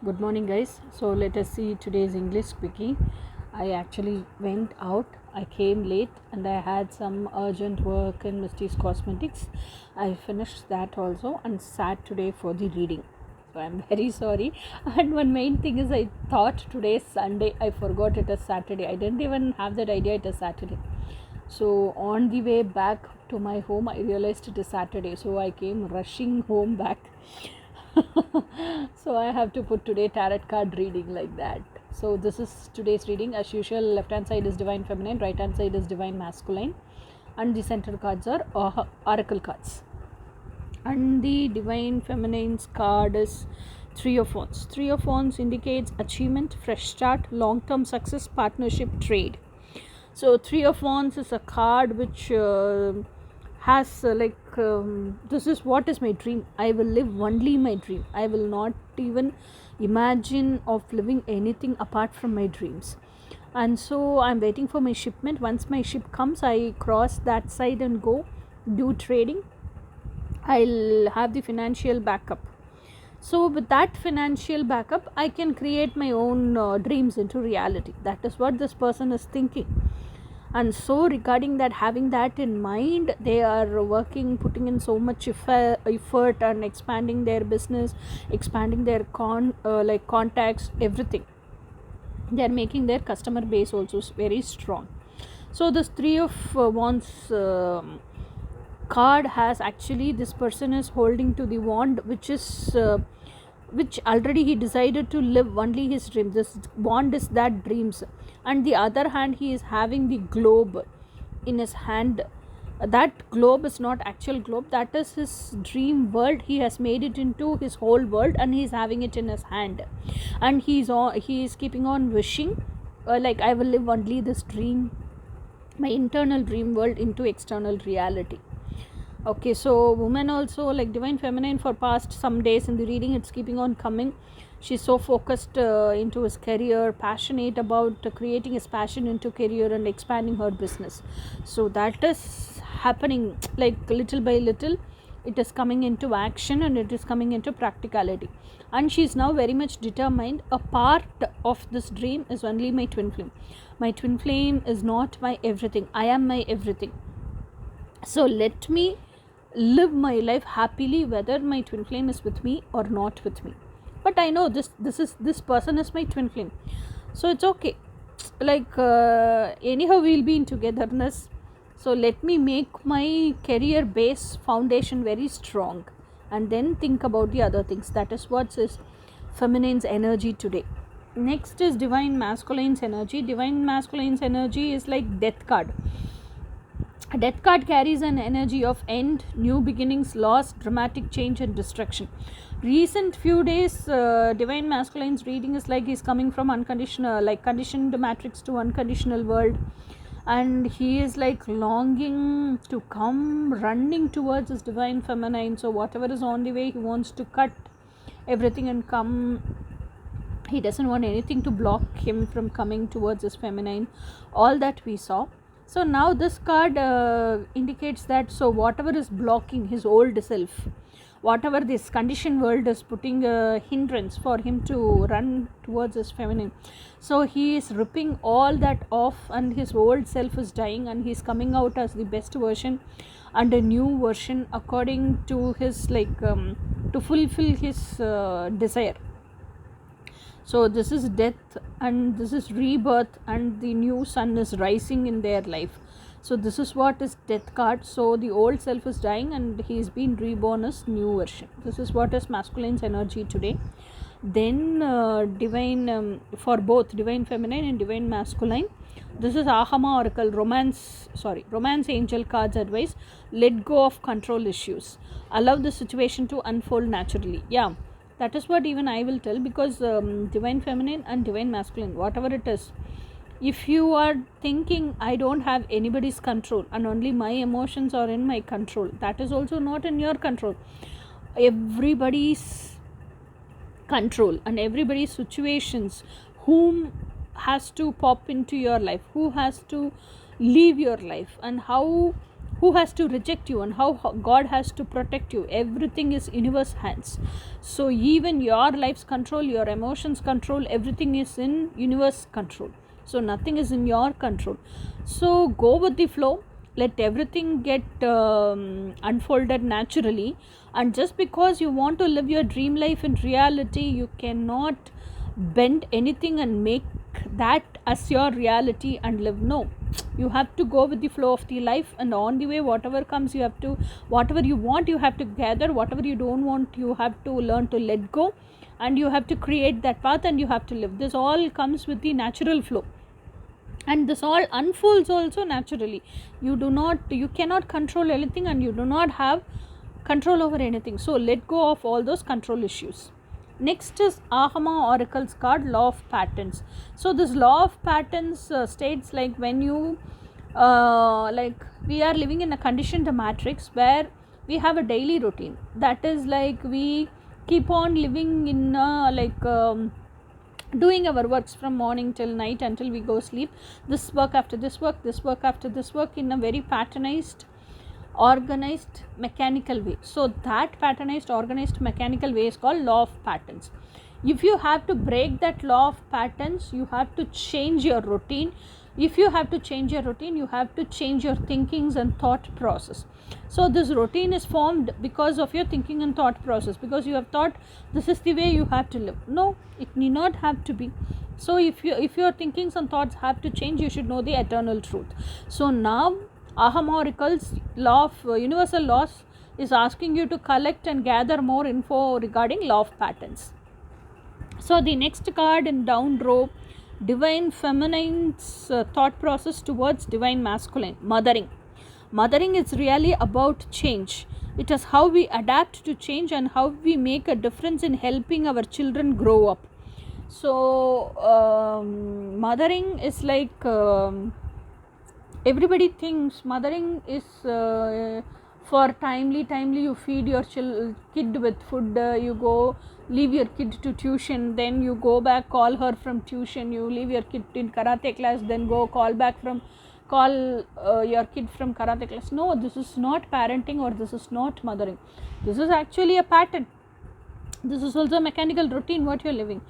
Good morning, guys. So let us see today's English quickie. I actually went out. I came late and I had some urgent work in Misty's Cosmetics. I finished that also and sat today for the reading. So I'm very sorry. And one main thing is I thought today is Sunday. I forgot it is Saturday. I didn't even have that idea it is Saturday. So on the way back to my home, I realized it is Saturday. So I came rushing home back. So I have to put today tarot card reading like that. So this is today's reading. As usual, left hand side is divine feminine, right hand side is divine masculine, and the center cards are oracle cards. And the divine feminine's card is Three of Wands. Three of Wands indicates achievement, fresh start, long term success, partnership, trade. So Three of Wands is a card which has this is what is my dream. I will live only my dream. I will not even imagine of living anything apart from my dreams. And so I'm waiting for my shipment. Once my ship comes, I cross that side and go do trading. I'll have the financial backup. So with that financial backup, I can create my own dreams into reality. That is what this person is thinking. And so regarding that, having that in mind, they are working, putting in so much effort and expanding their business, expanding their contacts, everything. They are making their customer base also very strong. So this Three of Wands card has actually, this person is holding to the wand, which is which already he decided to live only his dream. This wand is that dreams, and the other hand he is having the globe in his hand. That globe is not actual globe, that is his dream world. He has made it into his whole world and he is having it in his hand, and he is keeping on wishing I will live only this dream, my internal dream world into external reality. Okay, so woman also, like divine feminine, for past some days in the reading it's keeping on coming. She's so focused into his career, passionate about creating his passion into career and expanding her business. So that is happening, like little by little it is coming into action and it is coming into practicality, and she's now very much determined. A part of this dream is only my twin flame. My twin flame is not my everything, I am my everything. So let me live my life happily, whether my twin flame is with me or not with me. But I know this person is my twin flame, so it's okay. Anyhow we'll be in togetherness. So let me make my career base foundation very strong and then think about the other things. That is what is feminine's energy today. Next is divine masculine's energy. Divine masculine's energy is like death card. A death card carries an energy of end, new beginnings, loss, dramatic change and destruction. Recent few days, divine masculine's reading is like he's coming from unconditional, like conditioned matrix to unconditional world, and he is like longing to come running towards his divine feminine. So whatever is on the way, he wants to cut everything and come. He doesn't want anything to block him from coming towards his feminine. All that we saw. So now this card indicates that, so whatever is blocking his old self, whatever this conditioned world is putting a hindrance for him to run towards his feminine, so he is ripping all that off and his old self is dying and he is coming out as the best version and a new version according to his to fulfill his desire. So this is death and this is rebirth, and the new sun is rising in their life. So this is what is death card. So the old self is dying and he is being reborn as new version. This is what is masculine's energy today. Then divine for both divine feminine and divine masculine, this is Ahama oracle, romance angel cards advice. Let go of control issues, allow the situation to unfold naturally. Yeah, that is what even I will tell, because divine feminine and divine masculine, whatever it is, if you are thinking I don't have anybody's control and only my emotions are in my control, that is also not in your control. Everybody's control and everybody's situations, whom has to pop into your life, who has to leave your life, and who has to reject you, and how God has to protect you. Everything is universe hands. So even your life's control, your emotions control, everything is in universe control. So nothing is in your control. So go with the flow, let everything get unfolded naturally. And just because you want to live your dream life in reality, you cannot bend anything and make that as your reality and live. No, you have to go with the flow of the life, and on the way, whatever comes, you have to, whatever you want, you have to gather, whatever you don't want, you have to learn to let go, and you have to create that path, and you have to live. This all comes with the natural flow, and this all unfolds also naturally. You cannot control anything, and you do not have control over anything. So let go of all those control issues. Next is Ahama Oracle's card, Law of Patterns. So this Law of Patterns states like when you like we are living in a conditioned matrix where we have a daily routine. That is like we keep on living in doing our works from morning till night until we go sleep. This work after this work, this work after this work, in a very patternized, organized, mechanical way. So that patternized, organized, mechanical way is called law of patterns. If you have to break that law of patterns, you have to change your routine. If you have to change your routine, you have to change your thinkings and thought process. So this routine is formed because of your thinking and thought process, because you have thought this is the way you have to live. No, it need not have to be. So if your thinkings and thoughts have to change, you should know the eternal truth. So now Aham Oracle's law of universal laws is asking you to collect and gather more info regarding law of patterns. So the next card in down row, divine feminine's thought process towards divine masculine, mothering. Mothering is really about change. It is how we adapt to change and how we make a difference in helping our children grow up. So mothering is like everybody thinks mothering is for timely you feed your kid with food, you go leave your kid to tuition, then you go back, call her from tuition, you leave your kid in karate class, then go call your kid from karate class. No, this is not parenting, or this is not mothering. This is actually a pattern. This is also a mechanical routine what you are living.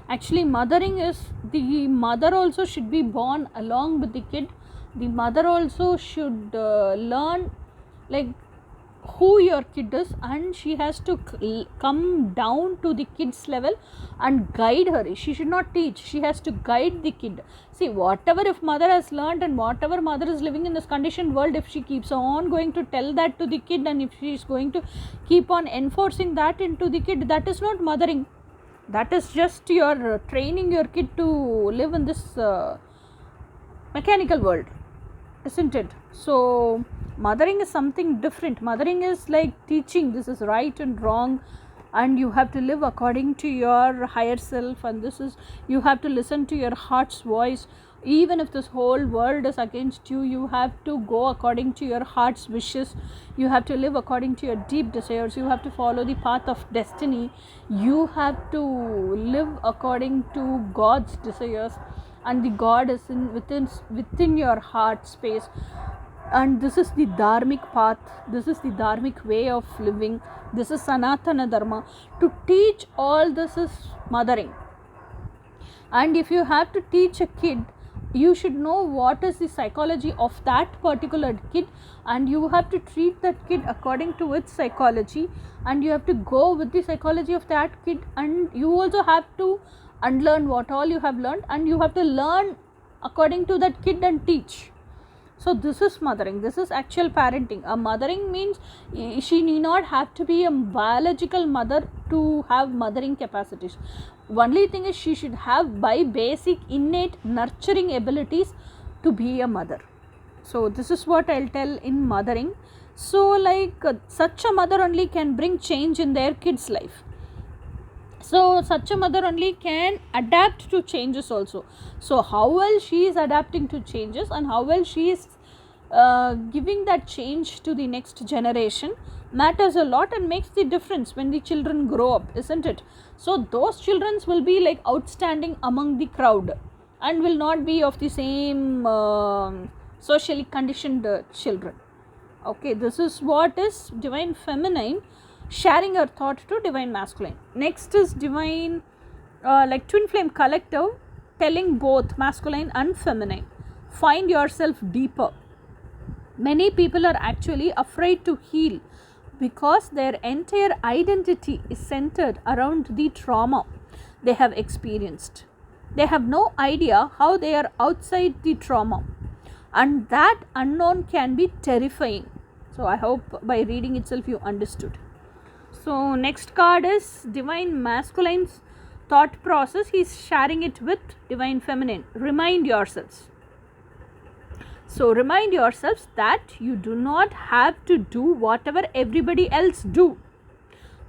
Actually, mothering is, the mother also should be born along with the kid. The mother also should learn like who your kid is, and she has to come down to the kid's level and guide her. She should not teach, she has to guide the kid. See, whatever if mother has learned, and whatever mother is living in this conditioned world, if she keeps on going to tell that to the kid, and if she is going to keep on enforcing that into the kid, that is not mothering. That is just your training your kid to live in this mechanical world, isn't it? So mothering is something different. Mothering is like teaching this is right and wrong, and you have to live according to your higher self, and this is, you have to listen to your heart's voice. Even if this whole world is against you, you have to go according to your heart's wishes. You have to live according to your deep desires. You have to follow the path of destiny. You have to live according to God's desires, and the God is within your heart space. And this is the dharmic path, this is the dharmic way of living, this is Sanatana Dharma. To teach all this is mothering. And if you have to teach a kid, you should know what is the psychology of that particular kid, and you have to treat that kid according to its psychology, and you have to go with the psychology of that kid, and you also have to unlearn what all you have learned, and you have to learn according to that kid and teach. So this is mothering, this is actual parenting. A mothering means she need not have to be a biological mother to have mothering capacities. Only thing is she should have by basic innate nurturing abilities to be a mother. So this is what I'll tell in mothering. So like such a mother only can bring change in their kid's life. So such a mother only can adapt to changes also. So how well she is adapting to changes, and how well she is giving that change to the next generation matters a lot, and makes the difference when the children grow up, isn't it? So those children will be like outstanding among the crowd, and will not be of the same socially conditioned children. Okay, this is what is divine feminine sharing her thought to divine masculine. Next is divine like twin flame collective telling both masculine and feminine, find yourself deeper. Many people are actually afraid to heal because their entire identity is centered around the trauma they have experienced. They have no idea how they are outside the trauma, and that unknown can be terrifying. So, I hope by reading itself you understood. So, next card is divine masculine's thought process. He is sharing it with divine feminine. Remind yourselves. So, remind yourselves that you do not have to do whatever everybody else do.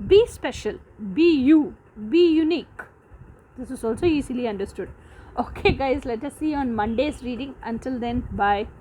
Be special, be you, be unique. This is also easily understood. Okay guys, let us see you on Monday's reading. Until then, bye.